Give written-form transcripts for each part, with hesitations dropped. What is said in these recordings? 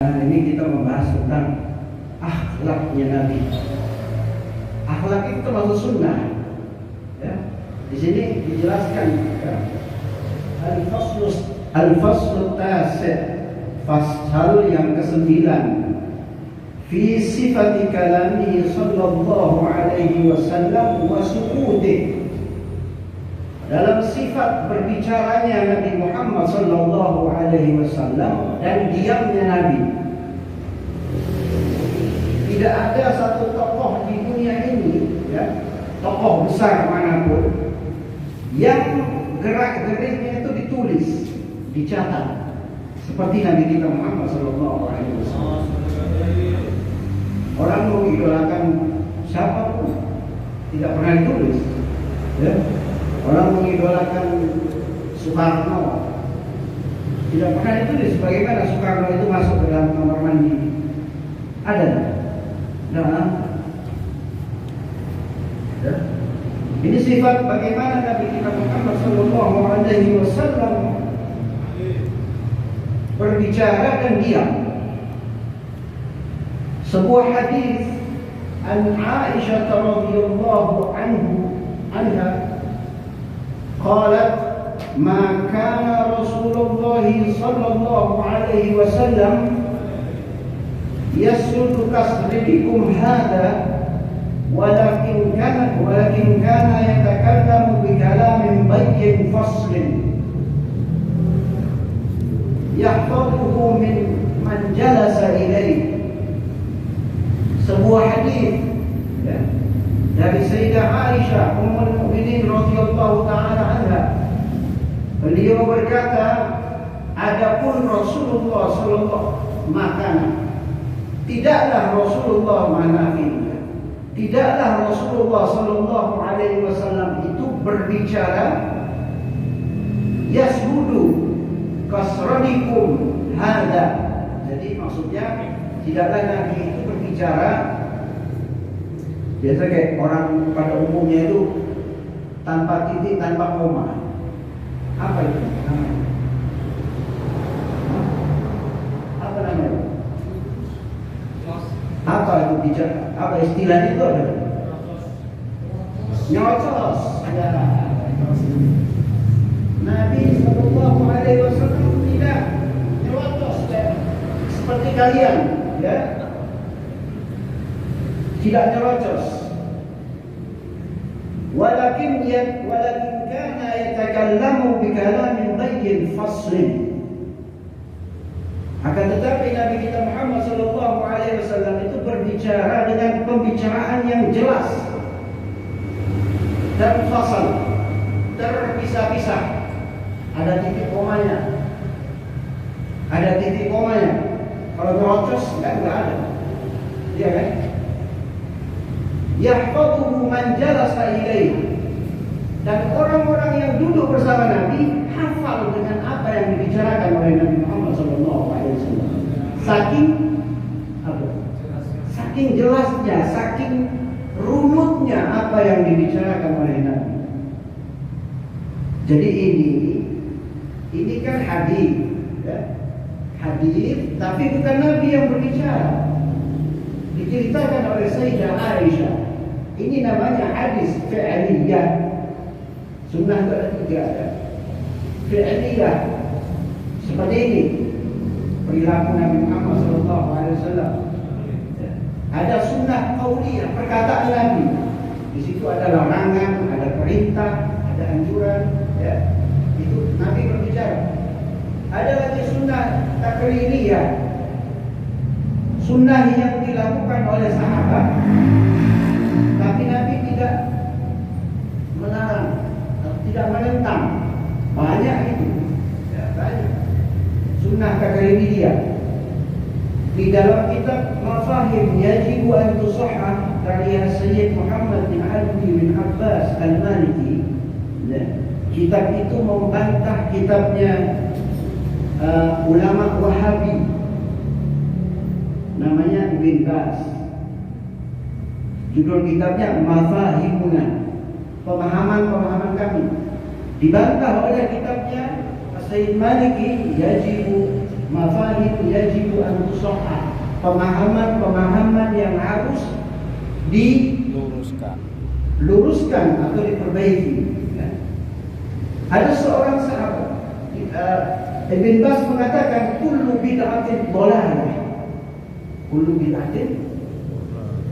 Nah, ini kita membahas tentang akhlaknya Nabi. Akhlak itu termasuk sunnah. Ya. Di sini dijelaskan ya. Al-faslu tasi', fasal yang ke-9 fi sifati kalamihi sallallahu alaihi wasallam wa su'udih. Dalam sifat berbicaranya Nabi Muhammad sallallahu alaihi wasallam dan diamnya Nabi. Tidak ada satu tokoh di dunia ini, ya, tokoh besar manapun yang gerak-geriknya itu ditulis, dicatat seperti Nabi kita Muhammad sallallahu alaihi wasallam. Orang mengidolakan siapapun tidak pernah ditulis, ya. Orang mengidolakan Soekarno tidak pernah ditulis bagaimana Soekarno itu masuk ke dalam kamar mandi. Ada? Nah, ya. Ini sifat bagaimana Nabi kita Muhammad sallallahu alaihi wasallam berbicara dan diam. Sebuah hadis an Aisyah radhiyallahu anha قالت ما كان رسول الله صلى الله عليه وسلم يسرد كسردكم هذا ولكن كان يتكلم بكلام بين فصل يحفظه من جلس إليه. Sebuah hadis ya, dari Sayyidah Aisyah Ummul Mukminin radhiyallahu taala anha. Beliau berkata, adapun Rasulullah sallallahu makan, tidaklah Rasulullah manafi, tidaklah Rasulullah sallallahu alaihi wasallam itu berbicara yashudu kasradikum hada. Jadi maksudnya tidaklah Nabi itu berbicara biasa kayak orang pada umumnya itu tanpa titik, tanpa koma. Apa itu namanya? Apa namanya? Apa itu bicara? Apa istilah itu ada? Nyocos. Ya. Nabi sallallahu alaihi wasallam tidak nyocos ya. Seperti kalian, ya. Tidak nyerocos. Walakin kana yatakallamu bikalamin bayyin faslin. Akan tetapi Nabi kita Muhammad sallallahu alaihi wasallam itu berbicara dengan pembicaraan yang jelas dan fasal, terpisah-pisah. Ada titik komanya. Ada titik komanya. Kalau nyerocos enggak ada. Iya kan? Yahfaduhu man jalasa ilaihi. Dan orang-orang yang duduk bersama Nabi hafal dengan apa yang dibicarakan oleh Nabi Muhammad SAW. Saking jelasnya, saking runutnya apa yang dibicarakan oleh Nabi. Jadi ini kan hadis, ya. Hadis, tapi bukan Nabi yang berbicara. Diceritakan oleh Sayyidah Aisyah. Ini namanya hadis fi'liyah. Sunnah itu ada 3 ya. Fi'liyah. Seperti ini perilaku Nabi Muhammad SAW. Ada sunnah qauliyah, perkataan Nabi. Di situ ada larangan, ada perintah, ada anjuran, ya. Itu Nabi berbicara. Ada lagi sunnah takririyah. Sunnah yang dilakukan oleh sahabat, tapi Nabi tidak melarang, tidak menentang. Banyak itu, ya, banyak. Sunnah takririyah. Di dalam kitab Mafahim Yajibu an Tusahhah karya Sayyid Muhammad bin Ali bin Abbas Al-Maliki, ya, kitab itu membantah kitabnya ulama Wahabi namanya Ibn Baz. Judul kitabnya Mafahimuna, pemahaman-pemahaman kami. Dibantah oleh kitabnya Sayyid Maliki Yajibu mafahim yajibu an tusahhah, pemahaman-pemahaman yang harus diluruskan atau diperbaiki. Ya. Ada seorang sahabat, Ibn Bas mengatakan kullu bid'atin dhalalah. Kullu bid'atin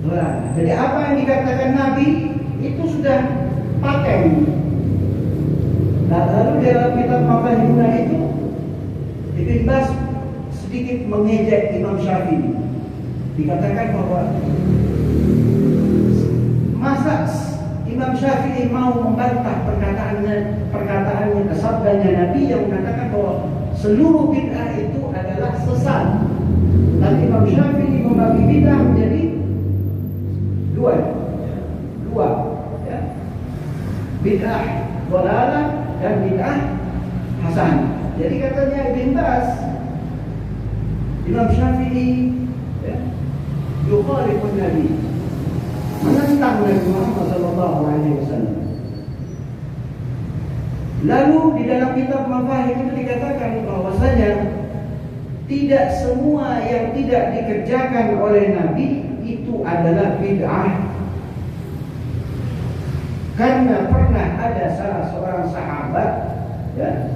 dhalalah. Jadi apa yang dikatakan Nabi itu sudah paten. Lalu dalam kitab Mafahimuna itu Ibn Bas sedikit mengejek Imam Syafi'i. Dikatakan bahwa masa Imam Syafi'i mau membantah perkataannya sabdanya Nabi yang mengatakan bahwa seluruh bid'ah itu adalah sesat. Dan Imam Syafi'i membagi bid'ah menjadi dua, ya. Bid'ah dhalalah dan bid'ah hasanah. Jadi katanya Ibn Bas, Imam Syafi'i ya, yukhalifun Nabi, menentang Nabi Muhammad SAW. Lalu di dalam kitab Mafahim itu dikatakan bahwasanya tidak semua yang tidak dikerjakan oleh Nabi itu adalah bid'ah. Karena pernah ada salah seorang sahabat ya,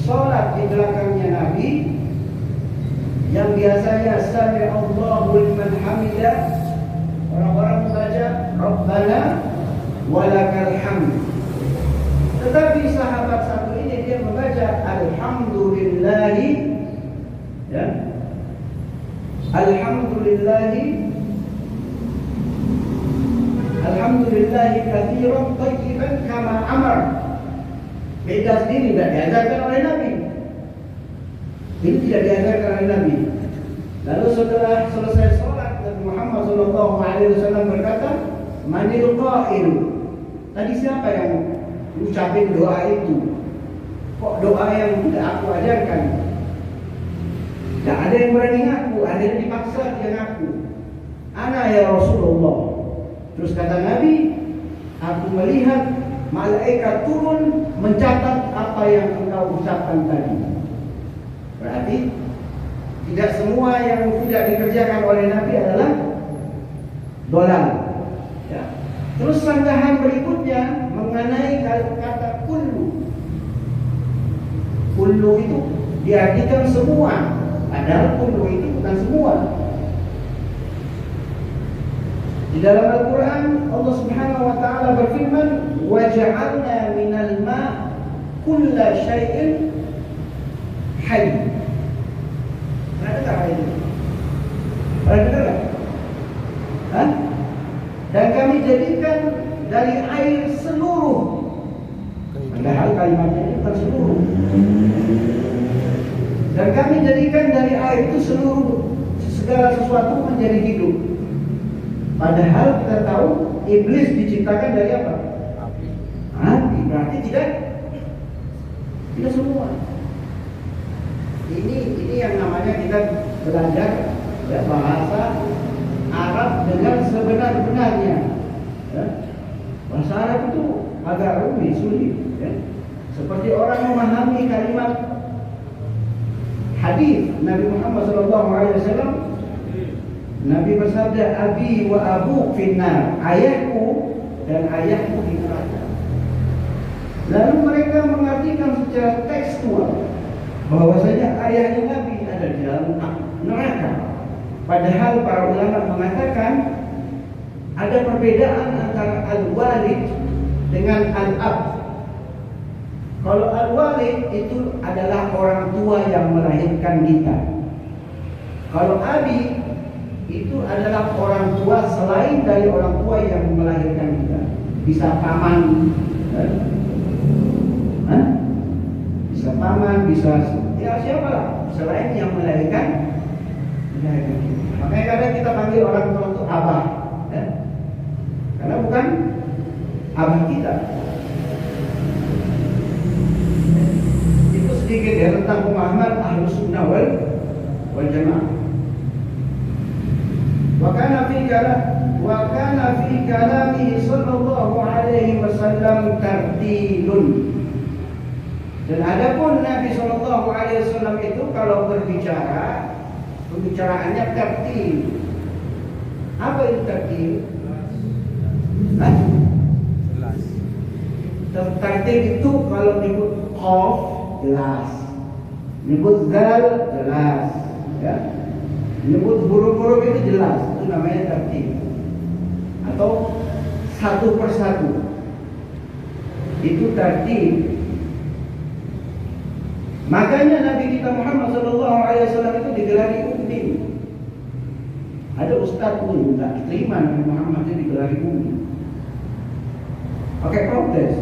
sholat di belakangnya Nabi yang biasanya sami Allahu liman hamidah, orang-orang membaca Rabbana walakal hamd. Tetapi sahabat satu ini dia membaca Alhamdulillahi ya, Alhamdulillahi katsiran thayyiban kama amar. Beda sendiri, tidak diajarkan oleh Nabi. Ini tidak diajarkan oleh Nabi. Lalu setelah selesai sholat, Nabi Muhammad SAW berkata, Manil qa'il. Tadi siapa yang ucapin doa itu? Kok doa yang tidak aku ajarkan? Tidak ada yang berani ngaku, akhirnya dipaksa dia ngaku. Ana ya Rasulullah. Terus kata Nabi, aku melihat malaikat turun mencatat apa yang engkau ucapkan tadi. Berarti tidak semua yang tidak dikerjakan oleh Nabi adalah dolal. Ya. Terus sanggahan berikutnya mengenai kata kullu. Kullu itu diartikan semua, padahal kullu itu bukan semua. Di dalam Al-Quran Allah Subhanahu wa ta'ala berfirman, وَجَعَلْنَا مِنَ الْمَاءِ كُلَّ شَيْءٍ حَيٍّ. Pernah dengar ayat ini? Pernah dengar tak? Hah? Dan kami jadikan dari air seluruh. Padahal kalimatnya ini bukan seluruh. Dan kami jadikan dari air itu seluruh, segala sesuatu menjadi hidup. Padahal kita tahu iblis diciptakan dari apa? Api. Api, berarti tidak semua. Ini yang namanya kita belajar ya, bahasa Arab dengan sebenar-benarnya. Ya. Bahasa Arab itu agak rumit, sulit. Ya. Seperti orang memahami kalimat hadis Nabi Muhammad SAW. Nabi bersabda, Abi wa abu finnar, ayahku dan ayahmu di neraka. Lalu mereka mengartikan secara tekstual bahwasanya ayahnya Nabi ada di dalam neraka. Padahal para ulama mengatakan ada perbedaan antara al-walid dengan al-ab. Kalau al-walid itu adalah orang tua yang melahirkan kita. Kalau abi itu adalah orang tua selain dari orang tua yang melahirkan kita. Bisa paman, bisa paman, bisa ya siapalah selain yang melahirkan kita. Makanya kadang kita panggil orang tua itu abah, ya? Karena bukan abah kita. Itu sedikit ya tentang pemahaman Ahlus Sunnah wal Jamaah. Wa kana fi kalamihi sallallahu alaihi wasallam tartilun. Dan adapun Nabi Shallallahu Alaihi Wasallam itu kalau berbicara, pembicaraannya tertib. Apa itu tertib? Tertib itu kalau nyebut qaf jelas, nyebut zal jelas, ya. Nyebut huruf-huruf itu jelas, itu namanya tertib. Atau satu persatu, itu tertib. Makanya Nabi kita Muhammad SAW itu digelari ummi. Ada ustaz pun tak terima Nabi Muhammad itu digelari ummi. Pakai protes.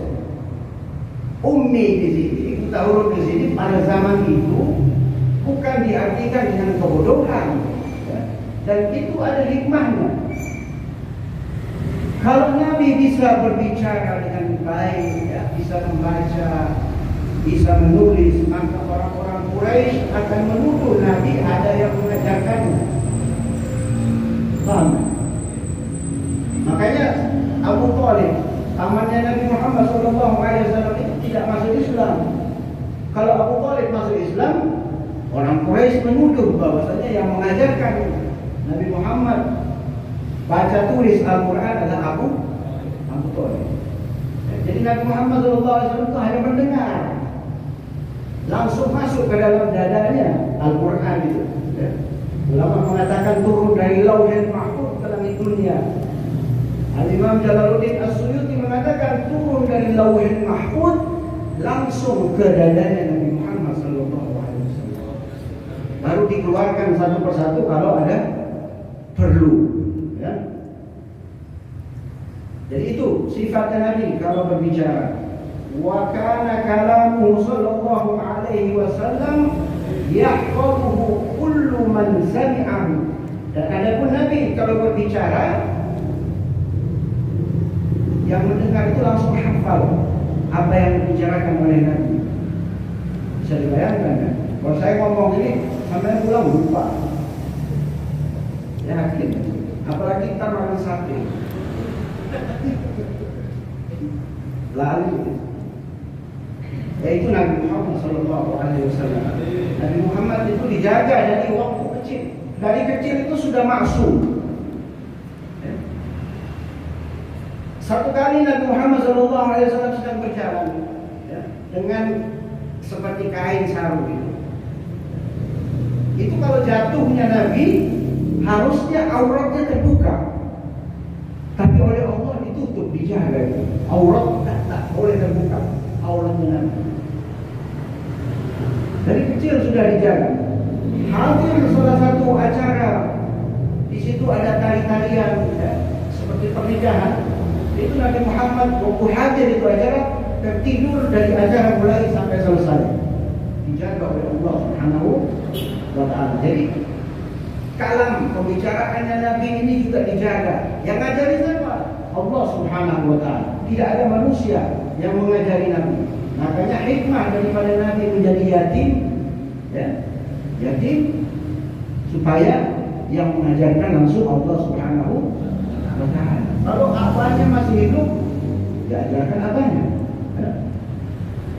Ummi di sini, buta huruf di sini pada zaman itu bukan diartikan dengan kebodohan, ya. Dan itu ada hikmahnya. Kalau Nabi bisa berbicara dengan baik, ya, bisa membaca, bisa menulis, maka orang-orang Quraisy akan menuduh Nabi ada yang mengajarkannya. Paham? Makanya Abu Thalib, pamannya Nabi Muhammad SAW itu tidak masuk Islam. Kalau Abu Thalib masuk Islam, orang Quraisy menuduh bahwasanya yang mengajarkan Nabi Muhammad baca tulis Al-Quran adalah Abu Thalib. Jadi Nabi Muhammad SAW itu hanya mendengar, langsung masuk ke dalam dadanya Al-Quran itu, ya. Ulama mengatakan turun dari Lauhul Mahfuz ke langit dunia. Al-Imam Jalaluddin As-Suyuti mengatakan turun dari Lauhul Mahfuz langsung ke dadanya Nabi Muhammad SAW. Baru dikeluarkan satu persatu kalau ada perlu, ya. Jadi itu sifatnya Nabi kalau berbicara. Wa kana kalamuhu sallallahu alaihi wasallam yahfazuhu kullu man sami'ahu. Dan adapun Nabi kalau berbicara, yang mendengar itu langsung hafal apa yang dibicarakan oleh Nabi. Bisa dibayangkan kan? Kalau saya ngomong ini sampai pulang lupa. Yakin. Apalagi kita makan sate. Lalu yaitu Nabi Muhammad SAW. Nabi Muhammad itu dijaga dari waktu kecil. Dari kecil itu sudah maksum. Satu kali Nabi Muhammad SAW sedang berjalan, ya, dengan seperti kain sarung itu. Itu kalau jatuhnya Nabi, harusnya auratnya terbuka. Tapi oleh Allah ditutup, dijaga itu. Aurat tak boleh terbuka. Auratnya Nabi. Dari kecil sudah dijaga. Hadir salah satu acara, di situ ada tari-tarian, ya, seperti pernikahan. Itu Nabi Muhammad waktu hadir itu acara, tertidur dari acara mulai sampai selesai. Dijaga oleh Allah Subhanahu wa Ta'ala. Jadi kalam pembicaraannya Nabi ini juga dijaga. Yang ngajari siapa? Allah Subhanahu wa Ta'ala. Tidak ada manusia yang mengajari Nabi. Makanya hikmah daripada Nabi menjadi yatim, ya, yatim supaya yang mengajarkan langsung Allah Subhanahu wa Ta'ala. Kalau abahnya masih hidup, diajarkan abahnya. Ya.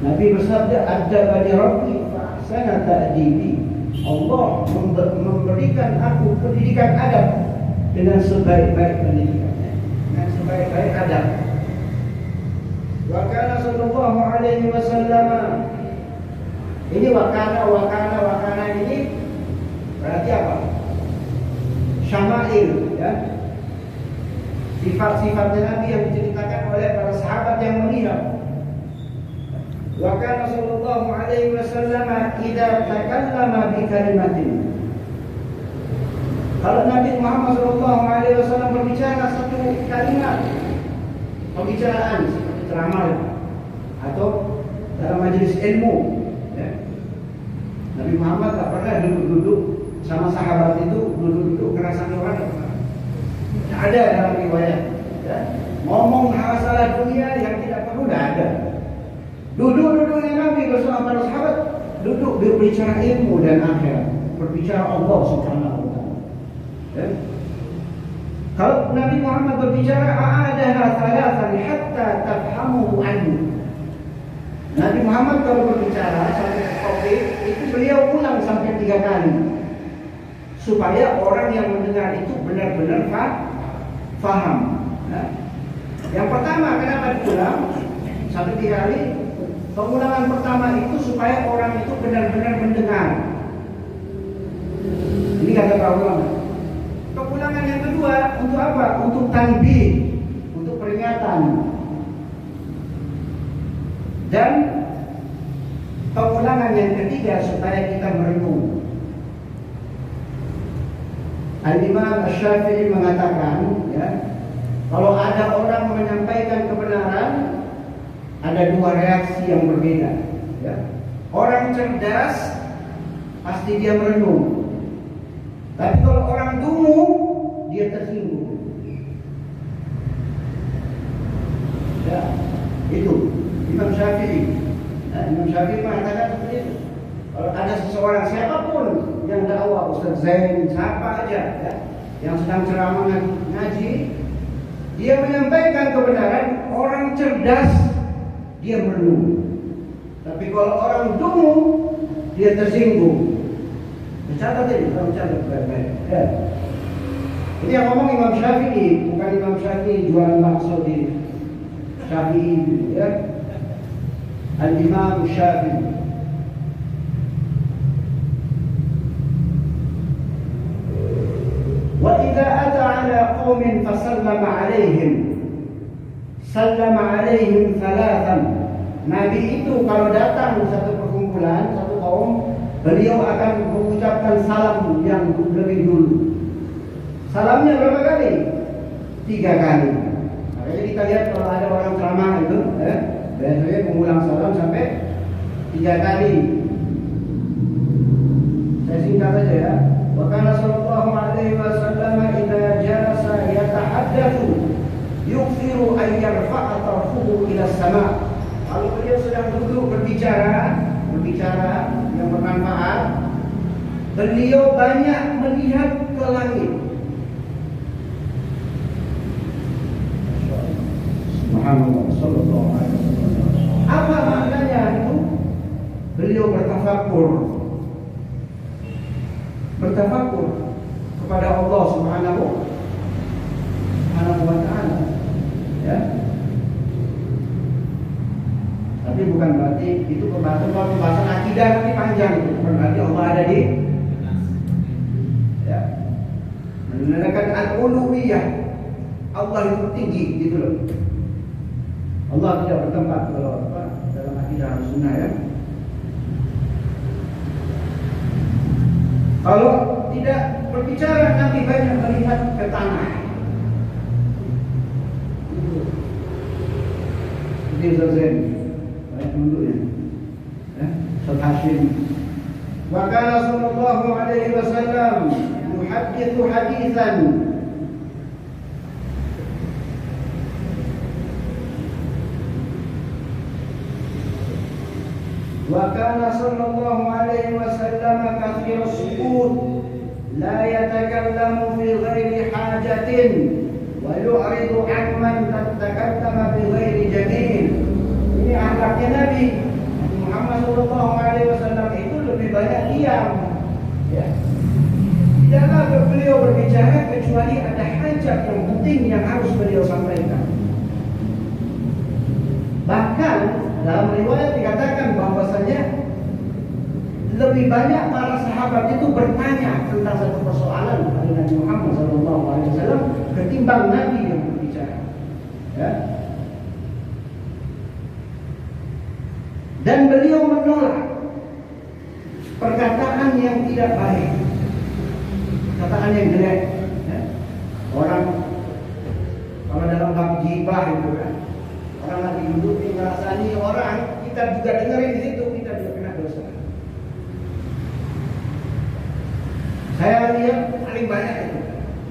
Nabi bersabda, "Adabani Rabbi fa ahsana ta'dibi." Allah memberikan aku pendidikan adab dengan sebaik-baik pendidikannya, dengan sebaik-baik adab. Wa kana sallallahu alaihi wasallam. Ini wakana ini berarti apa? Syama'il, ya. Sifat-sifatnya Nabi yang diceritakan oleh para sahabat yang melihat. Wa kana sallallahu alaihi wasallam idza takallama bi kalimatin. Kalau Nabi Muhammad sallallahu alaihi wasallam berbicara satu kalimat, pembicaraan seperti ceramah atau dalam majelis ilmu, ya. Nabi Muhammad tak pernah duduk-duduk sama sahabat itu, duduk-duduk kerasan orang. Ada dalam riwayat, ya. Ngomong masalah dunia yang tidak perlu, tidak ada. Duduk-duduknya Nabi bersama para sahabat, duduk berbicara ilmu dan akhirat, berbicara Allah Subhanahu wa Ta'ala, ya. Kalau Nabi Muhammad berbicara, a'adaha thalathan hatta tafhamuhu anhu. Nabi Muhammad kalau berbicara sampai topik itu beliau ulang sampai 3 kali supaya orang yang mendengar itu benar-benar faham. Nah, yang pertama kenapa diulang sampai 3 kali? Pengulangan pertama itu supaya orang itu benar-benar mendengar. Ini kata para ulama. Pengulangan yang kedua untuk apa? Untuk tanbih, untuk peringatan. Dan pengulangan yang ketiga supaya kita merenung. Al-Imam Asy-Syafi'i mengatakan, ya, kalau ada orang menyampaikan kebenaran, ada 2 reaksi yang berbeda. Ya. Orang cerdas pasti dia merenung. Tapi kalau orang dungu, dia tersinggung. Ya, itu Imam Syafi'i. Nah, Imam Syafi'i mengatakan seperti itu. Kalau ada seseorang siapapun yang dakwah, Ustaz Zain, siapa aja, ya, yang sedang ceramah ngaji, dia menyampaikan kebenaran, orang cerdas dia merenung. Tapi kalau orang dungu, dia tersinggung. Catat ini, kamu catat baik-baik. Ya. Ini yang ngomong Imam Syafi'i, bukan Imam Syafi'i jualan bakso di Syafi'i, ya. Al-Imam Syafi'i. Wa idza ata ala qaumin fasallama alaihim, sallama alaihim thalathan. Nabi itu kalau datang satu perkumpulan, satu kaum, beliau akan mengucapkan salam yang lebih dulu. Salamnya berapa kali? 3 kali. Makanya kita lihat kalau ada orang ceramah itu, biasanya mengulang salam sampai 3 kali. Saya singkat saja ya. Wa kana sallallahu alaihi wasallam idza jalasa yatahaddatsu yukthiru an yarfa'a tarfuhu ila sama'. Kalau beliau sedang duduk berbicara yang bermanfaat, beliau banyak melihat ke langit. Subhanallah, sallallahu alaihi wasallam. Apa maknanya itu? Beliau bertafakur kepada Allah Subhanahu wa taala. Ya. Tapi bukan berarti itu pembahasan akidah nanti panjang, itu bukan berarti Allah ada di, ya, menandakan al-uluhiyah, Allah itu tinggi gitu loh. Allah tidak bertempat kalau dalam akidah Ahlussunnah, ya. Kalau tidak berbicara nanti banyak melihat ke tanah. Ini Zain. Dulunya, ya, Hashim. Wa kana sallallahu alaihi wasallam yuhadditsu haditsan wa kana sallallahu alaihi wasallam kathira as-sukut la yatakallamu fi ghairi hajatin wa yu'ridu amman takallama bi ghairi jamil. Ini akhlaknya Nabi Muhammad SAW itu lebih banyak diam, ya. Tidaklah beliau berbicara kecuali ada hajat yang penting yang harus beliau sampaikan. Bahkan dalam riwayat dikatakan bahwasanya lebih banyak para sahabat itu bertanya tentang satu persoalan pada Nabi Muhammad SAW ketimbang Nabi yang berbicara, ya. Dan beliau menolak perkataan yang tidak baik, perkataan yang jelek, ya. Orang kalau dalam bab ghibah itu kan, orang lagi duduk ngerasani orang, kita juga dengerin di situ, kita juga kena dosa. Saya lihat paling banyak itu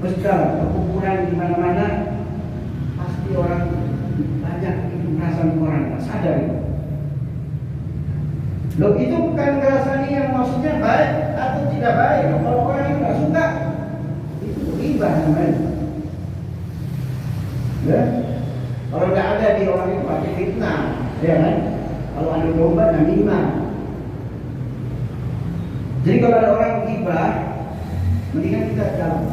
besar perkumpulan di mana-mana, pasti orang banyak itu perasaan orang tak sadar itu. Loh, itu bukan ngerasani yang maksudnya baik atau tidak baik. Kalau orang yang nggak suka, itu ghibah namanya. Ya, kalau nggak ada di orang itu pasti fitnah, ya kan? Kalau ada domba, namimah. Jadi kalau ada orang gibah, mendingan kita jauh.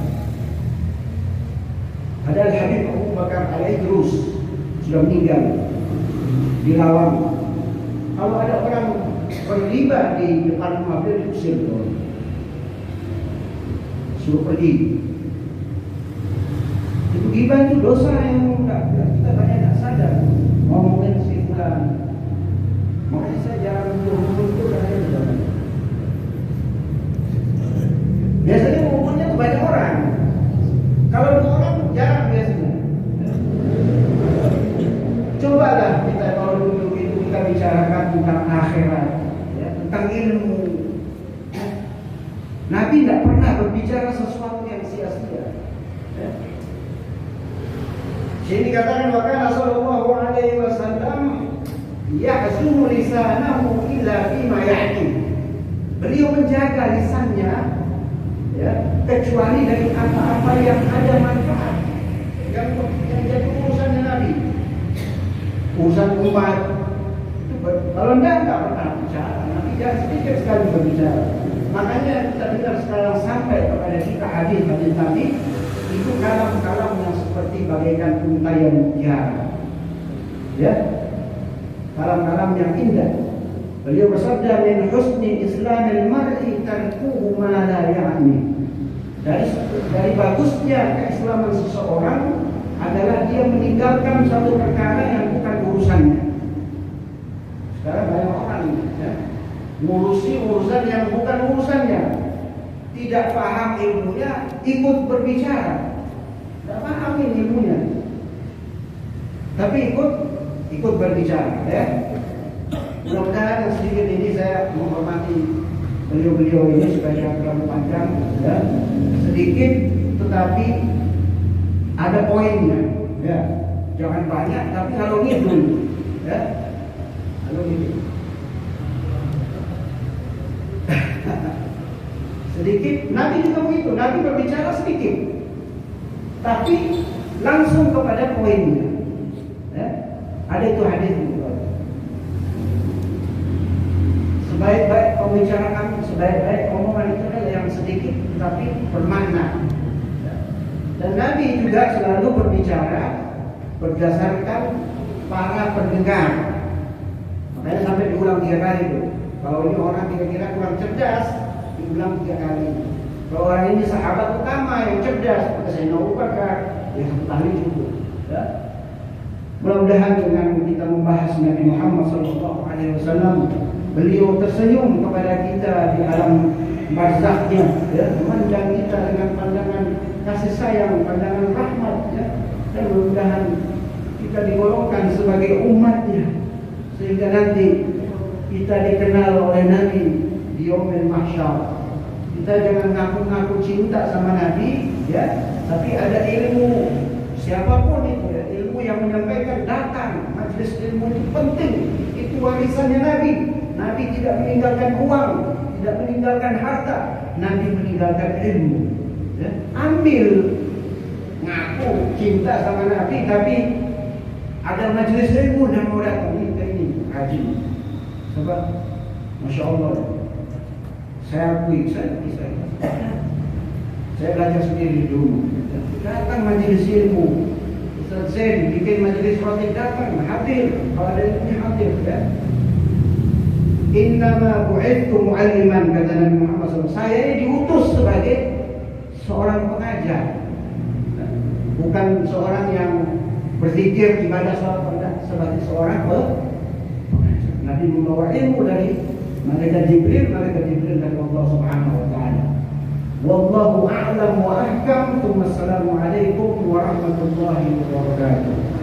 Ada Habib Abu Bakar Al-Idrus sudah meninggal di Lawang. Kalau ada orang bergibah di depan rumah beliau, diusir tuh, suruh pergi. Itu gibah itu dosa yang kita banyak tak sadar. Ngomongin si fulan, makanya saya jarang untuk dari itu. Biasanya ngomongnya tuh banyak orang. Kalau 2 orang jarang biasanya. Cobalah kita kalau dulu itu kita bicarakan tentang akhirat, ya, tentang ilmu. Ya. Nabi tidak pernah berbicara sesuatu yang sia-sia. Ya. Jadi dikatakan bahkan Rasulullah alaihi wasallam yahzum lisanahu illa bima ya'ni. Beliau menjaga lisannya, ya, kecuali dari apa-apa yang ada manfaat, yang jadi urusannya Nabi, urusan umat. Kalau enggak pernah bicara. Nabi jangan sedikit sekali berbicara. Makanya kita dengar sekarang sampai kepada kita hadis-hadis Nabi itu kalam-kalam yang seperti bagaikan untayan mutiara, ya, kalam-kalam yang indah. Beliau bersabda, min husni islamil mar'i tarkuhu ma la ya'ni. Dari bagusnya keislaman seseorang adalah dia meninggalkan satu perkara yang bukan urusannya. Sekarang banyak orang, ya, ngurusi urusan yang bukan urusannya, tidak paham ilmunya, ikut berbicara, tidak paham ilmunya, tapi ikut berbicara, ya. Mudah-mudahan yang sedikit ini saya menghormati beliau-beliau ini supaya tidak terlalu panjang, ya. Sedikit tetapi ada poinnya, ya. Jangan banyak tapi kalau ngidul, ya. Kalau ngidul. Sedikit, Nabi juga begitu. Nabi berbicara sedikit, tapi langsung kepada poinnya, ya. Ada itu hadis. Sebaik-baik pembicaraan, sebaik-baik omongan itu adalah yang sedikit tapi bermakna. Dan Nabi juga selalu berbicara berdasarkan para pendengar. Makanya sampai diulang 3 kali itu. Kalau ini orang kira-kira kurang cerdas, diulang 3 kali. Kalau orang ini sahabat utama yang cerdas, maka saya Abu Bakar, ya ahli cukup. Ya. Mudah-mudahan dengan kita membahas Nabi Muhammad SAW, beliau tersenyum kepada kita di alam barzaknya, ya, memandang kita dengan pandangan kasih sayang, pandangan rahmat, ya. Dan mudah-mudahan kita digolongkan sebagai umatnya, sehingga nanti kita dikenal oleh Nabi di yaumil mahsyar. Kita jangan ngaku-ngaku cinta sama Nabi, ya, tapi ada ilmu, siapapun itu, ya, ilmu yang menyampaikan datang. Majelis ilmu itu penting, itu warisannya Nabi. Nabi tidak meninggalkan uang, tidak meninggalkan harta, Nabi meninggalkan ilmu. Ya, ambil, ngaku cinta sama Nabi, tapi ada majelis ilmu dan mau datang ini haji. Sebab, masya Allah, saya akui, saya belajar sendiri dulu. Datang majelis ilmu, Ustaz Zain bikin majelis roti, datang hadir, kalau ada ilmu hadir, ya. Innama bu'ithtu mu'alliman, kata Nabi Muhammad SAW. Saya ini diutus sebagai seorang pengajar, bukan seorang yang berzikir ibadah salat, sebagai seorang pengajar. Nabi membawa ilmu dari malaikat Jibril dari Allah Subhanahu wa taala. Wallahu a'lam wa ahkam. Wassalamu alaikum warahmatullahi wabarakatuh.